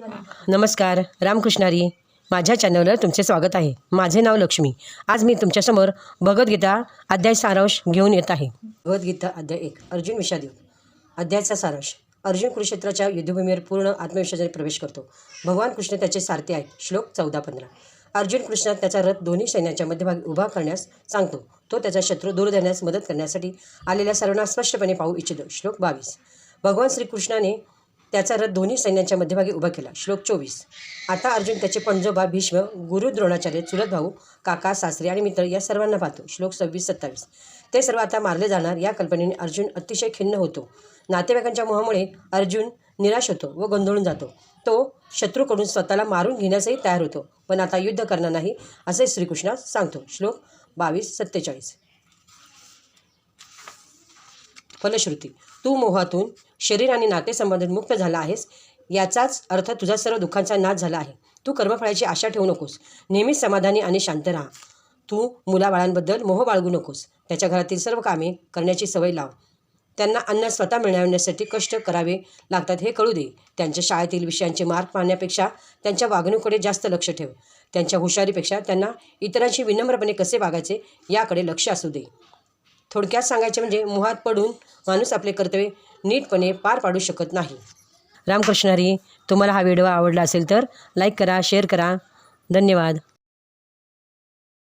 नमस्कार, रामकृष्णारी. माझ्या चॅनलवर तुमचे स्वागत आहे. माझे नाव लक्ष्मी. आज मी तुमच्यासमोर भगवद्गीता अध्याय सारांश घेऊन येत आहे. भगवद्गीता अध्याय 1 अर्जुन विषादयोग. अध्यायाचा सारांश. अर्जुन कुरुक्षेत्राच्या युद्धभूमीवर पूर्ण आत्मविश्वासाने प्रवेश करतो. भगवान कृष्ण त्याचे सारथी आहेत. श्लोक 14-15. अर्जुन कृष्णात त्याचा रथ दोन्ही सैन्याच्या मध्यभागी उभा करण्यास सांगतो. तो त्याचा शत्रू दूर धरण्यास मदत करण्यासाठी आलेल्या सर्वांना स्पष्टपणे पाहू इच्छितो. श्लोक 22. भगवान श्रीकृष्णाने त्याचा रथ दोन्ही सैन्यांच्या मध्यभागी उभा केला. श्लोक 24. आता अर्जुन त्याचे पणजोबा भीष्म, गुरु द्रोणाचार्य, चुलत भाऊ, काका, सासरे आणि मित्र या सर्वांना पाहतो. श्लोक 26-27. ते सर्व आता मारले जाणार या कल्पनेने अर्जुन अतिशय खिन्न होतो. नातेवाईकांच्या मोहामुळे अर्जुन निराश होतो व गोंधळून जातो. तो शत्रूकडून स्वतःला मारून घेण्यासही तयार होतो, पण आता युद्ध करणार नाही असे श्रीकृष्णास सांगतो. श्लोक 22-47. फलश्रुती. तू मोहातून शरीर आणि नातेसंबंधात मुक्त झाला आहेस, याचाच अर्थ तुझा सर्व दुःखांचा नाश झाला आहे. तू कर्मफळाची आशा ठेवू नकोस. नेहमीच समाधानी आणि शांत राहा. तू मुलाबाळांबद्दल मोह बाळगू नकोस. त्याच्या घरातील सर्व कामे करण्याची सवय लाव. त्यांना अन्न स्वतः मिळवण्यासाठी कष्ट करावे लागतात हे कळू दे. त्यांच्या शाळेतील विषयांचे मार्क पाहण्यापेक्षा त्यांच्या वागणुकीकडे जास्त लक्ष ठेव. त्यांच्या हुशारीपेक्षा त्यांना इतरांशी विनम्रपणे कसे वागायचे याकडे लक्ष असू दे. थोडक्यात सांगायचे म्हणजे मोहात पडून माणूस आपले कर्तव्य नीटपणे पार पाडू शकत नाही. रामकृष्णारी. तुम्हाला हा व्हिडिओ आवडला असेल तर लाईक करा, शेअर करा. धन्यवाद.